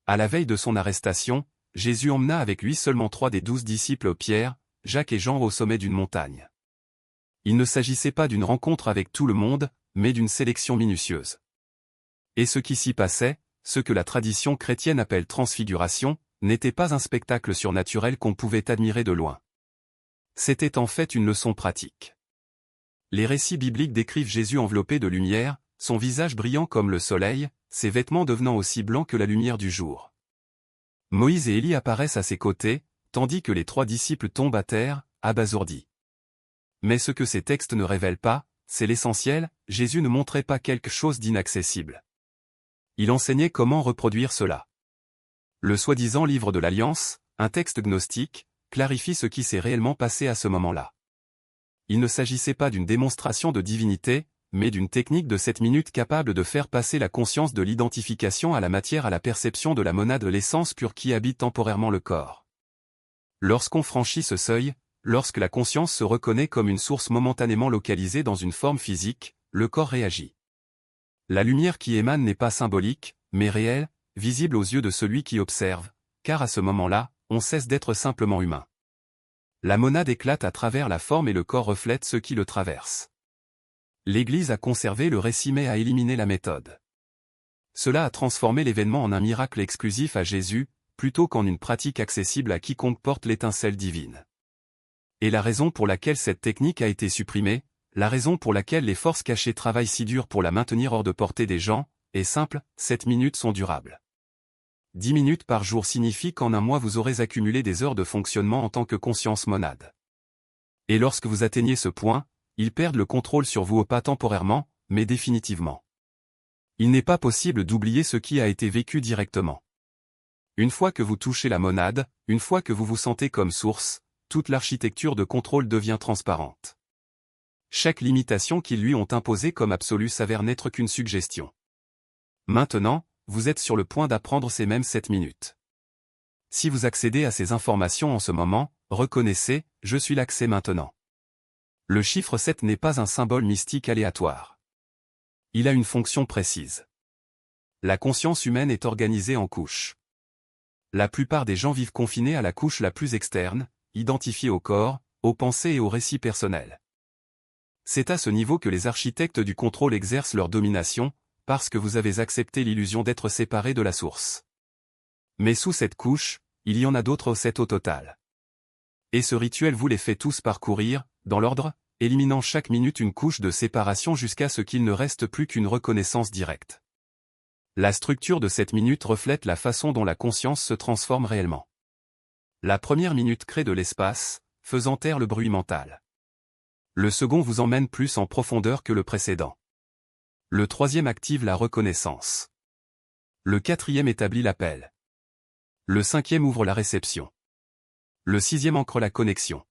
À la veille de son arrestation, Jésus emmena avec lui seulement 3 des 12 disciples, Pierre, Jacques et Jean, au sommet d'une montagne. Il ne s'agissait pas d'une rencontre avec tout le monde, mais d'une sélection minutieuse. Et ce qui s'y passait, ce que la tradition chrétienne appelle transfiguration, n'était pas un spectacle surnaturel qu'on pouvait admirer de loin. C'était en fait une leçon pratique. Les récits bibliques décrivent Jésus enveloppé de lumière, son visage brillant comme le soleil, ses vêtements devenant aussi blancs que la lumière du jour. Moïse et Élie apparaissent à ses côtés, tandis que les 3 disciples tombent à terre, abasourdis. Mais ce que ces textes ne révèlent pas, c'est l'essentiel, Jésus ne montrait pas quelque chose d'inaccessible. Il enseignait comment reproduire cela. Le soi-disant livre de l'Alliance, un texte gnostique, clarifie ce qui s'est réellement passé à ce moment-là. Il ne s'agissait pas d'une démonstration de divinité, mais d'une technique de 7 minutes capable de faire passer la conscience de l'identification à la matière à la perception de la monade, l'essence pure qui habite temporairement le corps. Lorsqu'on franchit ce seuil, lorsque la conscience se reconnaît comme une source momentanément localisée dans une forme physique, le corps réagit. La lumière qui émane n'est pas symbolique, mais réelle, visible aux yeux de celui qui observe, car à ce moment-là, on cesse d'être simplement humain. La monade éclate à travers la forme et le corps reflète ce qui le traverse. L'Église a conservé le récit mais a éliminé la méthode. Cela a transformé l'événement en un miracle exclusif à Jésus, plutôt qu'en une pratique accessible à quiconque porte l'étincelle divine. Et la raison pour laquelle cette technique a été supprimée, la raison pour laquelle les forces cachées travaillent si dur pour la maintenir hors de portée des gens, est simple, 7 minutes sont durables. 10 minutes par jour signifie qu'en un mois vous aurez accumulé des heures de fonctionnement en tant que conscience monade. Et lorsque vous atteignez ce point, ils perdent le contrôle sur vous, pas temporairement, mais définitivement. Il n'est pas possible d'oublier ce qui a été vécu directement. Une fois que vous touchez la monade, une fois que vous vous sentez comme source, toute l'architecture de contrôle devient transparente. Chaque limitation qu'ils lui ont imposée comme absolue s'avère n'être qu'une suggestion. Maintenant, vous êtes sur le point d'apprendre ces mêmes 7 minutes. Si vous accédez à ces informations en ce moment, reconnaissez, je suis l'accès maintenant. Le chiffre 7 n'est pas un symbole mystique aléatoire. Il a une fonction précise. La conscience humaine est organisée en couches. La plupart des gens vivent confinés à la couche la plus externe, identifiée au corps, aux pensées et aux récits personnels. C'est à ce niveau que les architectes du contrôle exercent leur domination, parce que vous avez accepté l'illusion d'être séparé de la source. Mais sous cette couche, il y en a d'autres 7 au total. Et ce rituel vous les fait tous parcourir, dans l'ordre, éliminant chaque minute une couche de séparation jusqu'à ce qu'il ne reste plus qu'une reconnaissance directe. La structure de cette minute reflète la façon dont la conscience se transforme réellement. La première minute crée de l'espace, faisant taire le bruit mental. Le second vous emmène plus en profondeur que le précédent. Le troisième active la reconnaissance. Le quatrième établit l'appel. Le cinquième ouvre la réception. Le sixième ancre la connexion.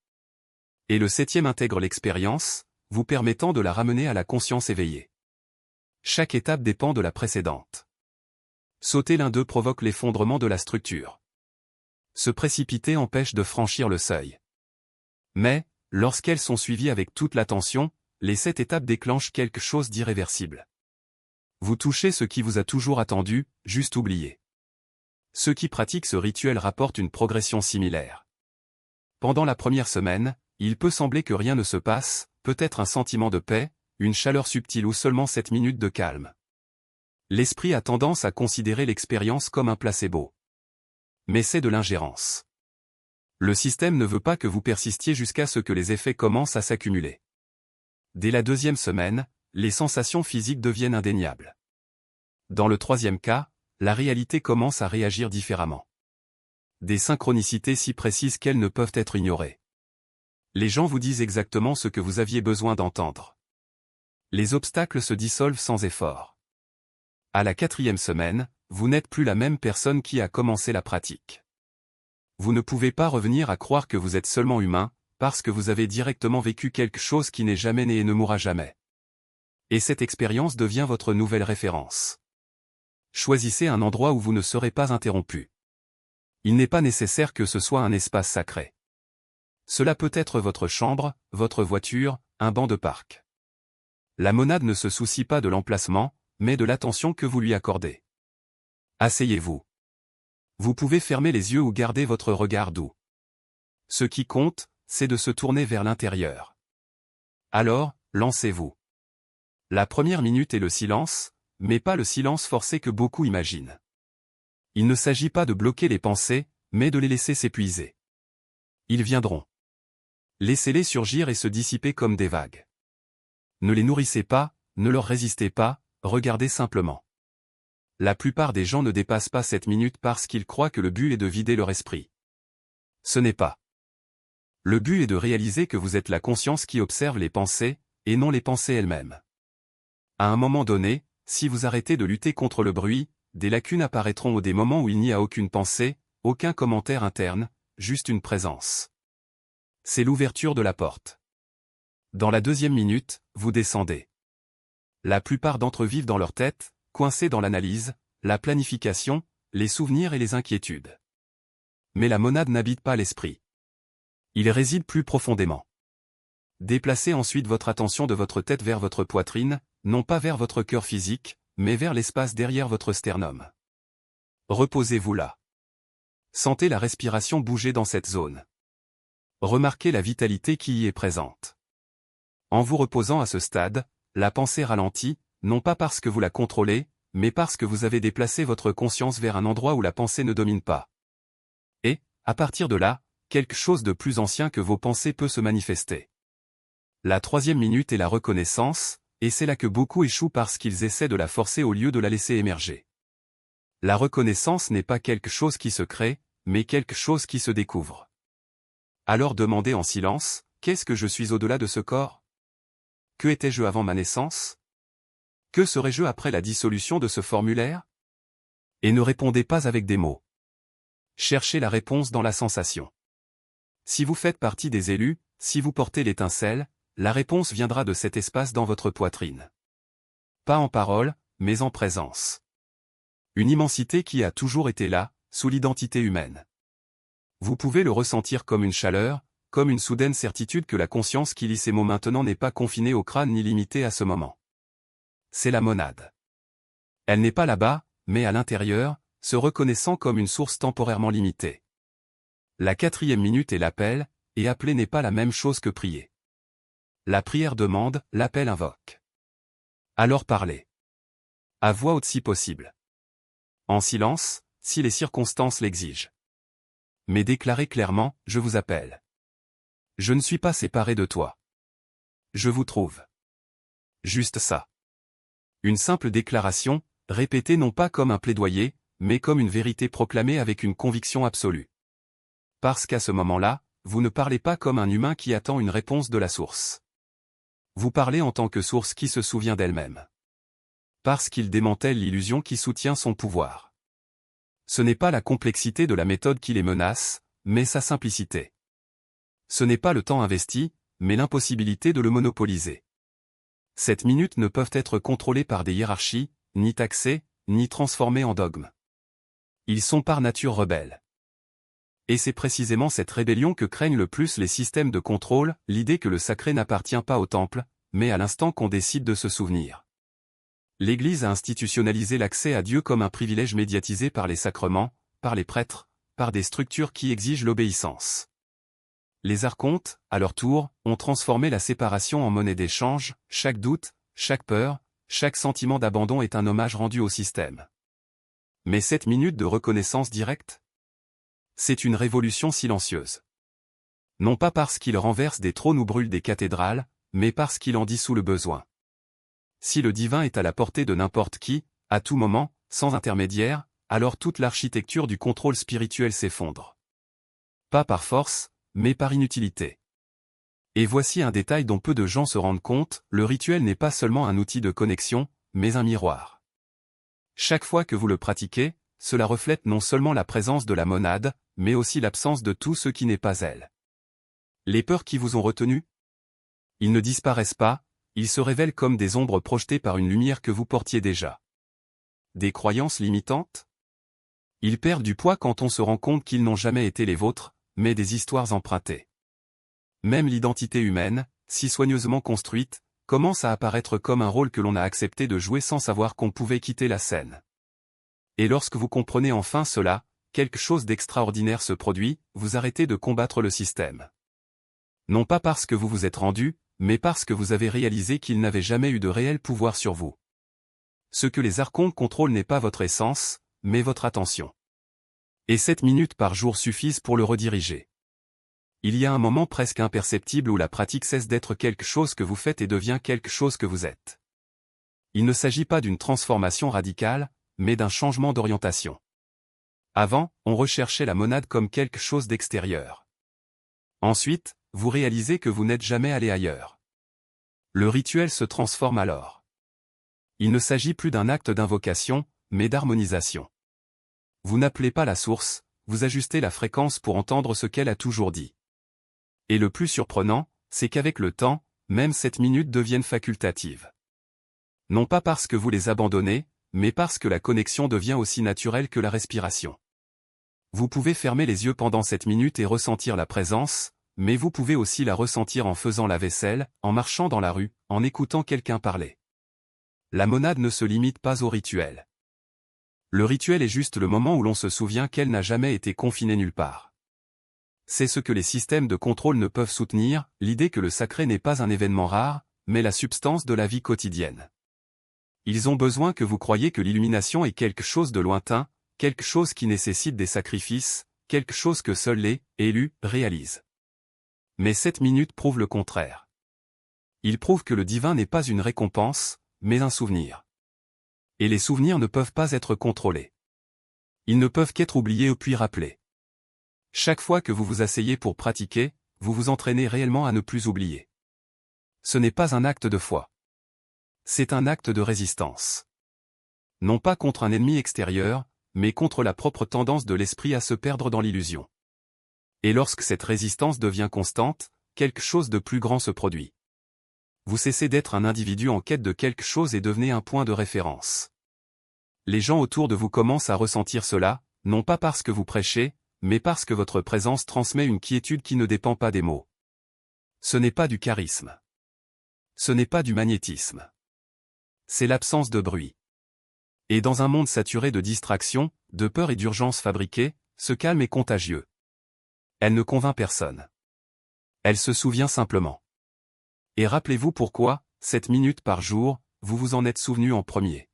Et le septième intègre l'expérience, vous permettant de la ramener à la conscience éveillée. Chaque étape dépend de la précédente. Sauter l'un d'eux provoque l'effondrement de la structure. Se précipiter empêche de franchir le seuil. Mais, lorsqu'elles sont suivies avec toute l'attention, les 7 étapes déclenchent quelque chose d'irréversible. Vous touchez ce qui vous a toujours attendu, juste oublié. Ceux qui pratiquent ce rituel rapportent une progression similaire. Pendant la première semaine, il peut sembler que rien ne se passe, peut-être un sentiment de paix, une chaleur subtile ou seulement 7 minutes de calme. L'esprit a tendance à considérer l'expérience comme un placebo. Mais c'est de l'ingérence. Le système ne veut pas que vous persistiez jusqu'à ce que les effets commencent à s'accumuler. Dès la 2e semaine, les sensations physiques deviennent indéniables. Dans le 3e cas, la réalité commence à réagir différemment. Des synchronicités si précises qu'elles ne peuvent être ignorées. Les gens vous disent exactement ce que vous aviez besoin d'entendre. Les obstacles se dissolvent sans effort. À la 4e semaine, vous n'êtes plus la même personne qui a commencé la pratique. Vous ne pouvez pas revenir à croire que vous êtes seulement humain, parce que vous avez directement vécu quelque chose qui n'est jamais né et ne mourra jamais. Et cette expérience devient votre nouvelle référence. Choisissez un endroit où vous ne serez pas interrompu. Il n'est pas nécessaire que ce soit un espace sacré. Cela peut être votre chambre, votre voiture, un banc de parc. La monade ne se soucie pas de l'emplacement, mais de l'attention que vous lui accordez. Asseyez-vous. Vous pouvez fermer les yeux ou garder votre regard doux. Ce qui compte, c'est de se tourner vers l'intérieur. Alors, lancez-vous. La première minute est le silence, mais pas le silence forcé que beaucoup imaginent. Il ne s'agit pas de bloquer les pensées, mais de les laisser s'épuiser. Ils viendront. Laissez-les surgir et se dissiper comme des vagues. Ne les nourrissez pas, ne leur résistez pas, regardez simplement. La plupart des gens ne dépassent pas cette minute parce qu'ils croient que le but est de vider leur esprit. Ce n'est pas. Le but est de réaliser que vous êtes la conscience qui observe les pensées, et non les pensées elles-mêmes. À un moment donné, si vous arrêtez de lutter contre le bruit, des lacunes apparaîtront ou des moments où il n'y a aucune pensée, aucun commentaire interne, juste une présence. C'est l'ouverture de la porte. Dans la deuxième minute, vous descendez. La plupart d'entre eux vivent dans leur tête, coincés dans l'analyse, la planification, les souvenirs et les inquiétudes. Mais la monade n'habite pas l'esprit. Il réside plus profondément. Déplacez ensuite votre attention de votre tête vers votre poitrine, non pas vers votre cœur physique, mais vers l'espace derrière votre sternum. Reposez-vous là. Sentez la respiration bouger dans cette zone. Remarquez la vitalité qui y est présente. En vous reposant à ce stade, la pensée ralentit, non pas parce que vous la contrôlez, mais parce que vous avez déplacé votre conscience vers un endroit où la pensée ne domine pas. Et, à partir de là, quelque chose de plus ancien que vos pensées peut se manifester. La troisième minute est la reconnaissance, et c'est là que beaucoup échouent parce qu'ils essaient de la forcer au lieu de la laisser émerger. La reconnaissance n'est pas quelque chose qui se crée, mais quelque chose qui se découvre. Alors demandez en silence, qu'est-ce que je suis au-delà de ce corps? Que étais-je avant ma naissance? Que serais-je après la dissolution de ce formulaire? Et ne répondez pas avec des mots. Cherchez la réponse dans la sensation. Si vous faites partie des élus, si vous portez l'étincelle, la réponse viendra de cet espace dans votre poitrine. Pas en parole, mais en présence. Une immensité qui a toujours été là, sous l'identité humaine. Vous pouvez le ressentir comme une chaleur, comme une soudaine certitude que la conscience qui lit ces mots maintenant n'est pas confinée au crâne ni limitée à ce moment. C'est la monade. Elle n'est pas là-bas, mais à l'intérieur, se reconnaissant comme une source temporairement limitée. La quatrième minute est l'appel, et appeler n'est pas la même chose que prier. La prière demande, l'appel invoque. Alors parlez. À voix haute si possible. En silence, si les circonstances l'exigent. Mais déclarez clairement, je vous appelle. Je ne suis pas séparé de toi. Je vous trouve. Juste ça. Une simple déclaration, répétée non pas comme un plaidoyer, mais comme une vérité proclamée avec une conviction absolue. Parce qu'à ce moment-là, vous ne parlez pas comme un humain qui attend une réponse de la source. Vous parlez en tant que source qui se souvient d'elle-même. Parce qu'il démantèle l'illusion qui soutient son pouvoir. Ce n'est pas la complexité de la méthode qui les menace, mais sa simplicité. Ce n'est pas le temps investi, mais l'impossibilité de le monopoliser. Cette minute ne peuvent être contrôlées par des hiérarchies, ni taxées, ni transformées en dogmes. Ils sont par nature rebelles. Et c'est précisément cette rébellion que craignent le plus les systèmes de contrôle, l'idée que le sacré n'appartient pas au temple, mais à l'instant qu'on décide de se souvenir. L'Église a institutionnalisé l'accès à Dieu comme un privilège médiatisé par les sacrements, par les prêtres, par des structures qui exigent l'obéissance. Les archontes, à leur tour, ont transformé la séparation en monnaie d'échange, chaque doute, chaque peur, chaque sentiment d'abandon est un hommage rendu au système. Mais cette minute de reconnaissance directe? C'est une révolution silencieuse. Non pas parce qu'il renverse des trônes ou brûle des cathédrales, mais parce qu'il en dissout le besoin. Si le divin est à la portée de n'importe qui, à tout moment, sans intermédiaire, alors toute l'architecture du contrôle spirituel s'effondre. Pas par force, mais par inutilité. Et voici un détail dont peu de gens se rendent compte, le rituel n'est pas seulement un outil de connexion, mais un miroir. Chaque fois que vous le pratiquez, cela reflète non seulement la présence de la monade, mais aussi l'absence de tout ce qui n'est pas elle. Les peurs qui vous ont retenu? Ils ne disparaissent pas, ils se révèlent comme des ombres projetées par une lumière que vous portiez déjà. Des croyances limitantes? Ils perdent du poids quand on se rend compte qu'ils n'ont jamais été les vôtres, mais des histoires empruntées. Même l'identité humaine, si soigneusement construite, commence à apparaître comme un rôle que l'on a accepté de jouer sans savoir qu'on pouvait quitter la scène. Et lorsque vous comprenez enfin cela, quelque chose d'extraordinaire se produit, vous arrêtez de combattre le système. Non pas parce que vous vous êtes rendu, mais parce que vous avez réalisé qu'il n'avait jamais eu de réel pouvoir sur vous. Ce que les archontes contrôlent n'est pas votre essence, mais votre attention. Et 7 minutes par jour suffisent pour le rediriger. Il y a un moment presque imperceptible où la pratique cesse d'être quelque chose que vous faites et devient quelque chose que vous êtes. Il ne s'agit pas d'une transformation radicale, mais d'un changement d'orientation. Avant, on recherchait la monade comme quelque chose d'extérieur. Ensuite, vous réalisez que vous n'êtes jamais allé ailleurs. Le rituel se transforme alors. Il ne s'agit plus d'un acte d'invocation, mais d'harmonisation. Vous n'appelez pas la source, vous ajustez la fréquence pour entendre ce qu'elle a toujours dit. Et le plus surprenant, c'est qu'avec le temps, même 7 minutes deviennent facultatives. Non pas parce que vous les abandonnez, mais parce que la connexion devient aussi naturelle que la respiration. Vous pouvez fermer les yeux pendant 7 minutes et ressentir la présence, mais vous pouvez aussi la ressentir en faisant la vaisselle, en marchant dans la rue, en écoutant quelqu'un parler. La monade ne se limite pas au rituel. Le rituel est juste le moment où l'on se souvient qu'elle n'a jamais été confinée nulle part. C'est ce que les systèmes de contrôle ne peuvent soutenir, l'idée que le sacré n'est pas un événement rare, mais la substance de la vie quotidienne. Ils ont besoin que vous croyiez que l'illumination est quelque chose de lointain, quelque chose qui nécessite des sacrifices, quelque chose que seuls les élus réalisent. Mais 7 minutes prouvent le contraire. Ils prouvent que le divin n'est pas une récompense, mais un souvenir. Et les souvenirs ne peuvent pas être contrôlés. Ils ne peuvent qu'être oubliés puis rappelés. Chaque fois que vous vous asseyez pour pratiquer, vous vous entraînez réellement à ne plus oublier. Ce n'est pas un acte de foi. C'est un acte de résistance. Non pas contre un ennemi extérieur, mais contre la propre tendance de l'esprit à se perdre dans l'illusion. Et lorsque cette résistance devient constante, quelque chose de plus grand se produit. Vous cessez d'être un individu en quête de quelque chose et devenez un point de référence. Les gens autour de vous commencent à ressentir cela, non pas parce que vous prêchez, mais parce que votre présence transmet une quiétude qui ne dépend pas des mots. Ce n'est pas du charisme. Ce n'est pas du magnétisme. C'est l'absence de bruit. Et dans un monde saturé de distractions, de peur et d'urgences fabriquées, ce calme est contagieux. Elle ne convainc personne. Elle se souvient simplement. Et rappelez-vous pourquoi, 7 minutes par jour, vous vous en êtes souvenu en premier.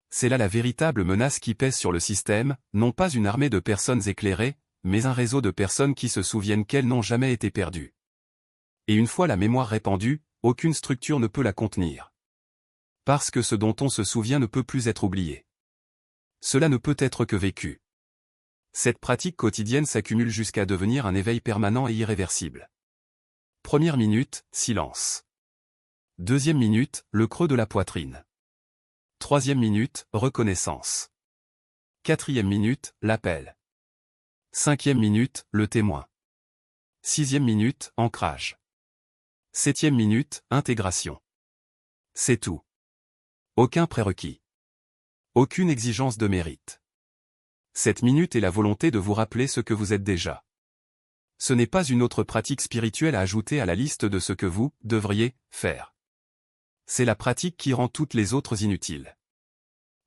C'est là la véritable menace qui pèse sur le système, non pas une armée de personnes éclairées, mais un réseau de personnes qui se souviennent qu'elles n'ont jamais été perdues. Et une fois la mémoire répandue, aucune structure ne peut la contenir. Parce que ce dont on se souvient ne peut plus être oublié. Cela ne peut être que vécu. Cette pratique quotidienne s'accumule jusqu'à devenir un éveil permanent et irréversible. Première minute, silence. Deuxième minute, le creux de la poitrine. Troisième minute, reconnaissance. Quatrième minute, l'appel. Cinquième minute, le témoin. Sixième minute, ancrage. Septième minute, intégration. C'est tout. Aucun prérequis. Aucune exigence de mérite. 7 minutes est la volonté de vous rappeler ce que vous êtes déjà. Ce n'est pas une autre pratique spirituelle à ajouter à la liste de ce que vous devriez faire. C'est la pratique qui rend toutes les autres inutiles.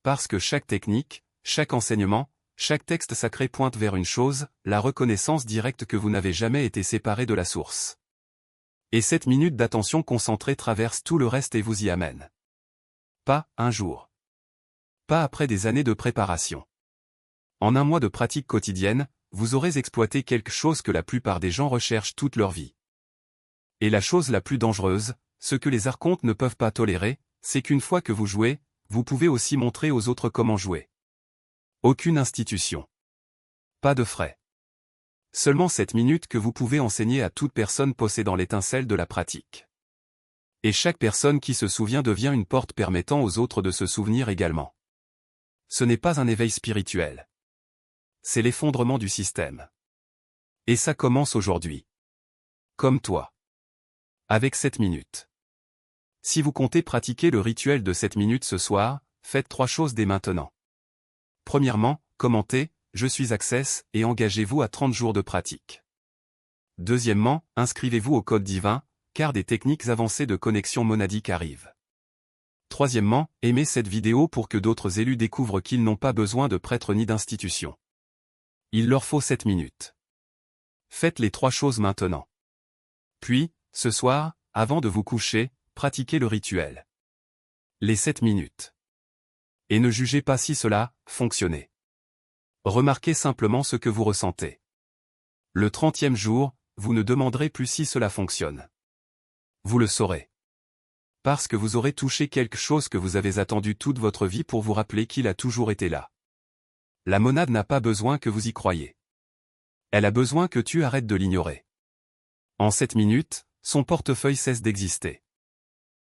Parce que chaque technique, chaque enseignement, chaque texte sacré pointe vers une chose, la reconnaissance directe que vous n'avez jamais été séparé de la source. Et 7 minutes d'attention concentrée traversent tout le reste et vous y amènent. Pas un jour. Pas après des années de préparation. En un mois de pratique quotidienne, vous aurez exploité quelque chose que la plupart des gens recherchent toute leur vie. Et la chose la plus dangereuse, ce que les archontes ne peuvent pas tolérer, c'est qu'une fois que vous jouez, vous pouvez aussi montrer aux autres comment jouer. Aucune institution. Pas de frais. Seulement 7 minutes que vous pouvez enseigner à toute personne possédant l'étincelle de la pratique. Et chaque personne qui se souvient devient une porte permettant aux autres de se souvenir également. Ce n'est pas un éveil spirituel. C'est l'effondrement du système. Et ça commence aujourd'hui. Comme toi. Avec 7 minutes. Si vous comptez pratiquer le rituel de 7 minutes ce soir, faites 3 choses dès maintenant. Premièrement, commentez « Je suis Access » et engagez-vous à 30 jours de pratique. Deuxièmement, inscrivez-vous au code divin, car des techniques avancées de connexion monadique arrivent. Troisièmement, aimez cette vidéo pour que d'autres élus découvrent qu'ils n'ont pas besoin de prêtres ni d'institutions. Il leur faut 7 minutes. Faites les 3 choses maintenant. Puis, ce soir, avant de vous coucher, pratiquez le rituel. Les 7 minutes. Et ne jugez pas si cela fonctionnait. Remarquez simplement ce que vous ressentez. Le 30e jour, vous ne demanderez plus si cela fonctionne. Vous le saurez. Parce que vous aurez touché quelque chose que vous avez attendu toute votre vie pour vous rappeler qu'il a toujours été là. La monade n'a pas besoin que vous y croyiez. Elle a besoin que tu arrêtes de l'ignorer. En 7 minutes, son portefeuille cesse d'exister.